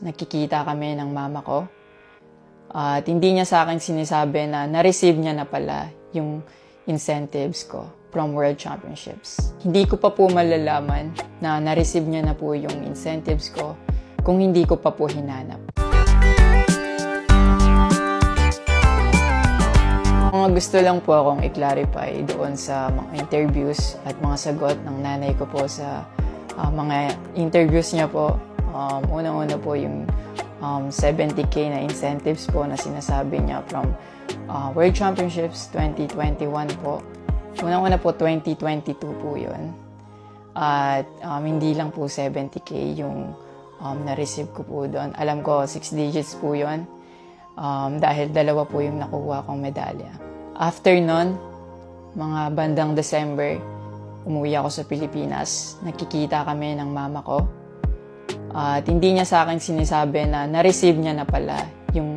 nakikita kami ng mama ko. At hindi niya sa akin sinasabi na na-receive niya na pala yung incentives ko from World Championships. Hindi ko pa po malalaman na na-receive niya na po yung incentives ko kung hindi ko pa po hinanap. Mga gusto lang po akong i-clarify doon sa mga interviews at mga sagot ng nanay ko po sa mga interviews niya po. Unang-una po yung 70K na incentives po na sinasabi niya from World Championships 2021 po. Unang-una po 2022 po yun. At hindi lang po 70K yung na-receive ko po doon. Alam ko 6 digits po yun dahil dalawa po yung nakuha kong medalya. After nun, mga bandang December, umuwi ako sa Pilipinas. Nakikita kami ng mama ko. At hindi niya sa akin sinasabi na na-receive niya na pala yung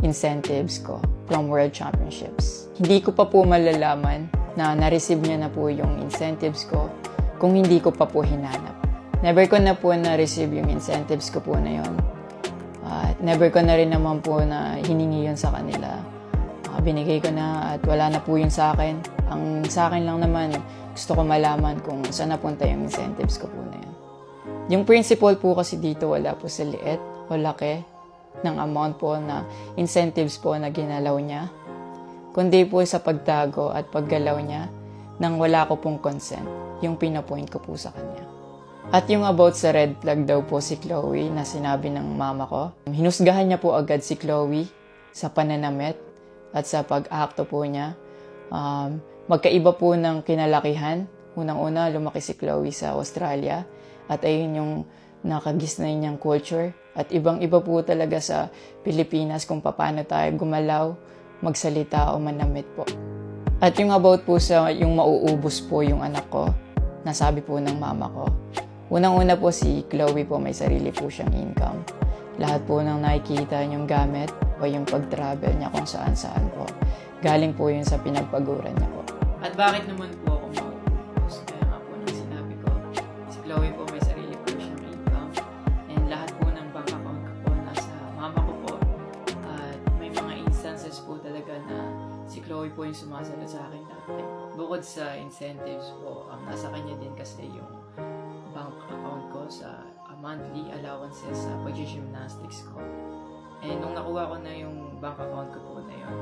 incentives ko from World Championships. Hindi ko pa po malalaman na na-receive niya na po yung incentives ko kung hindi ko pa po hinanap. Never ko na po na-receive yung incentives ko po na yun. At never ko na rin naman po na hiningi yun sa kanila. Binigay ko na at wala na po yun sa akin. Ang sa akin lang naman, gusto ko malaman kung saan napunta yung incentives ko po na yun. Yung principle po kasi dito wala po sa liit o laki ng amount po na incentives po na ginalaw niya, kundi po sa pagtago at paggalaw niya nang wala ko pong consent, yung pinapoint ko po sa kanya. At yung about sa red flag daw po si Chloe na sinabi ng mama ko, hinusgahan niya po agad si Chloe sa pananamit at sa pag-akto po niya. Magkaiba po ng kinalakihan. Unang-una, lumaki si Chloe sa Australia at ayun yung nakagisnay niyang culture. At ibang-iba po talaga sa Pilipinas kung paano tayo gumalaw, magsalita o manamit po. At yung about po sa yung mauubos po yung anak ko, nasabi po ng mama ko. Unang-una po si Chloe po may sarili po siyang income. Lahat po ng nakikita niyong gamit o yung pag-travel niya kung saan-saan po. Galing po yun sa pinagpaguran niya po. At bakit naman po ako mag-post? Kaya nga po nang sinabi ko, si Chloe po may sarili po siyang income. And lahat po ng bank account ko po nasa mama ko po. At may mga instances po talaga na si Chloe po yung sumasagot sa akin dati. Bukod sa incentives po, nasa kanya din kasi yung bank account ko sa monthly allowances sa pag-gymnastics ko. And nung nakuha ko na yung bank account ko po na yun,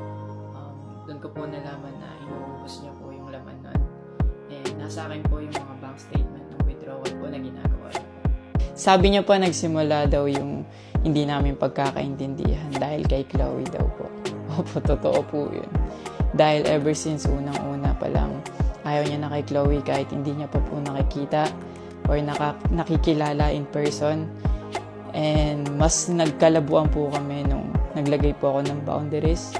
doon ko po nalaman na inuubos niya po yung laman nun. And nasa akin po yung mga bank statement ng withdrawal po na ginagawa niya po. Sabi niya po nagsimula daw yung hindi namin pagkakaintindihan dahil kay Chloe daw po. Opo, totoo po yun. Dahil ever since unang-una pa lang, ayaw niya na kay Chloe kahit hindi niya pa po nakikita or nakikilala in person. And mas nagkalabuan po kami nung naglagay po ako ng boundaries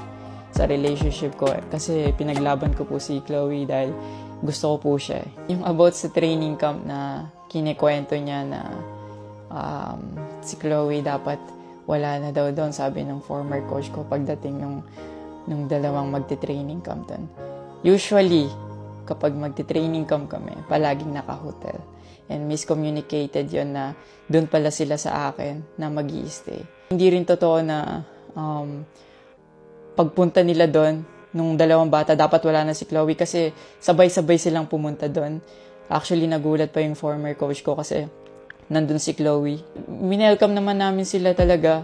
sa relationship ko. Kasi pinaglaban ko po si Chloe dahil gusto ko po siya. Yung about sa training camp na kinikwento niya na si Chloe dapat wala na daw doon, sabi ng former coach ko pagdating nung dalawang magte-training camp doon. Usually, kapag magte-training camp kami, palaging naka-hotel. And miscommunicated yon na doon pala sila sa akin na mag-i-stay. Hindi rin totoo na pagpunta nila doon, nung dalawang bata, dapat wala na si Chloe kasi sabay-sabay silang pumunta doon. Actually, nagulat pa yung former coach ko kasi nandun si Chloe. Minelcome naman namin sila talaga.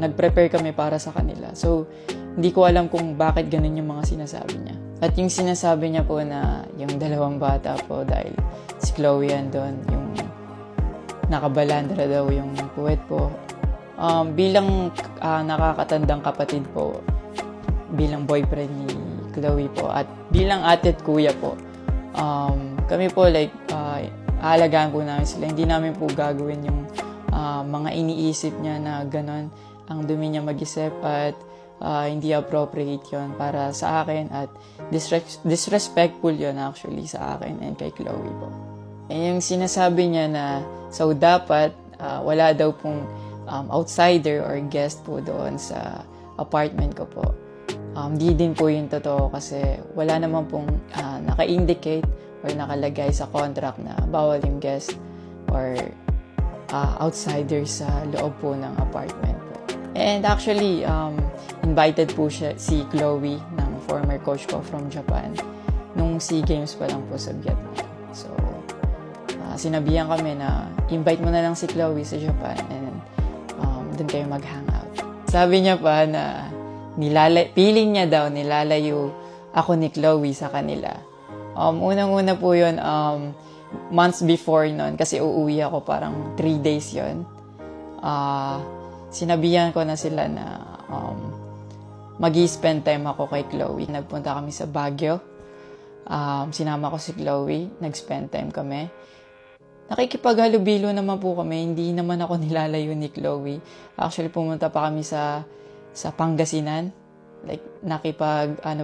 Nag-prepare kami para sa kanila. So, hindi ko alam kung bakit ganun yung mga sinasabi niya. At yung sinasabi niya po na yung dalawang bata po dahil si Chloe andun, yung nakabalandra daw yung puwet po. Bilang nakakatandang kapatid po, bilang boyfriend ni Chloe po, at bilang ate at kuya po, kami po aalagaan po namin sila. Hindi namin po gagawin yung mga iniisip niya na gano'n. Ang dumi niya mag-isip at hindi appropriate yon para sa akin at disrespectful yon actually sa akin and kay Chloe po. And yung sinasabi niya na so dapat wala daw pong outsider or guest po doon sa apartment ko po. Di din po yung totoo kasi wala naman pong naka-indicate or nakalagay sa contract na bawal yung guest or outsiders sa loob po ng apartment po. And actually, invited po si Chloe ng former coach ko from Japan nung SEA Games pa lang po sa Vietnam. So, sinabihan kami na invite mo na lang si Chloe sa Japan and doon kayo mag-hangout. Sabi niya pa na feeling niya daw nilalayo ako ni Chloe sa kanila. Unang-una po yun, months before nun, kasi uuwi ako parang 3 days yun. Sinabihan ko na sila na mag-i-spend time ako kay Chloe. Nagpunta kami sa Baguio. Sinama ko si Chloe. Nag-spend time kami. Nakikipaghalubilo naman po kami. Hindi naman ako nilalayo ni Chloe. Actually, pumunta pa kami sa Pangasinan. Like,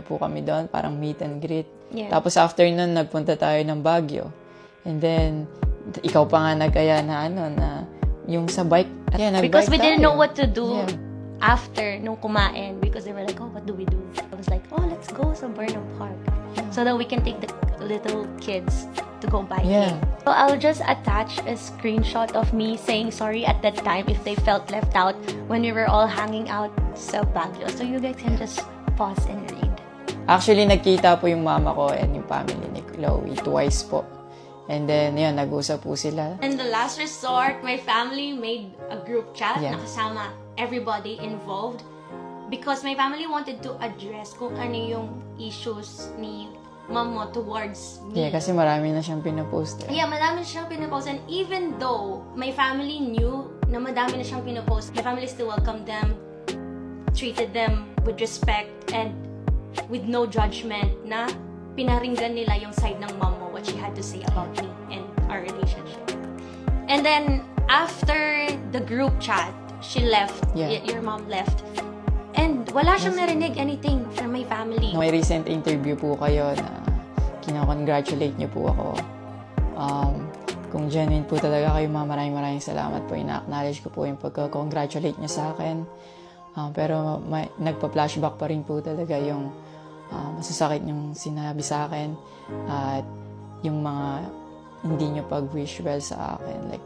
po kami doon. Parang meet and greet. Yeah. Tapos after nun, nagpunta tayo ng Baguio. And then, ikaw pa nga nag-aya na yung sa bike. Yeah, because we didn't tayo. know what to do after nung kumain. Because they were like, oh, what do we do? I was like, oh, let's go sa Burnham Park. Yeah. So that we can take the little kids to go biking. Yeah. So I'll just attach a screenshot of me saying sorry at that time if they felt left out when we were all hanging out sa Baguio. So you guys can just pause and read. Actually, nagkita po yung mama ko and yung family ni Chloe twice po. And then, yun, nag-usap po sila. And the last resort, my family made a group chat Yeah. na kasama everybody involved because my family wanted to address kung ano yung issues ni mom mo towards me. Yeah, kasi marami na siyang pinapost. Yeah, madami na siyang pinapost. And even though my family knew na madami na siyang pinapost, my family still welcomed them, treated them with respect, and with no judgment na pinaringgan nila yung side ng mom mo, what she had to say about me and our relationship. And then, after the group chat, she left. Yeah. Your mom left. And wala siyang narinig anything from my family. May recent interview po kayo na kinakongratulate niyo po ako. Kung genuine po talaga kayo, maraming salamat po. Ina-acknowledge ko po yung pagka-congratulate niyo sa akin. Pero nagpa-flashback pa rin po talaga yung masasakit yung sinabi sa akin at yung mga hindi nyo pag-wish well sa akin. Like,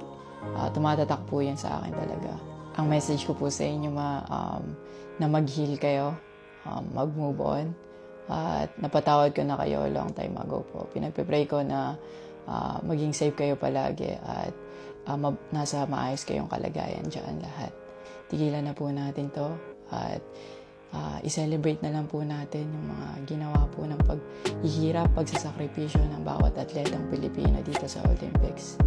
tumatatak po yan sa akin talaga. Ang message ko po sa inyo na mag-heal kayo, mag-move on, at napatawad ko na kayo long time ago po. Pinagpe-pray ko na maging safe kayo palagi at nasa maayos kayong kalagayan dyan lahat. Tigilan na po natin to at i-celebrate na lang po natin yung mga ginawa po ng paghihirap, pagsasakripisyo ng bawat atletang Pilipino dito sa Olympics.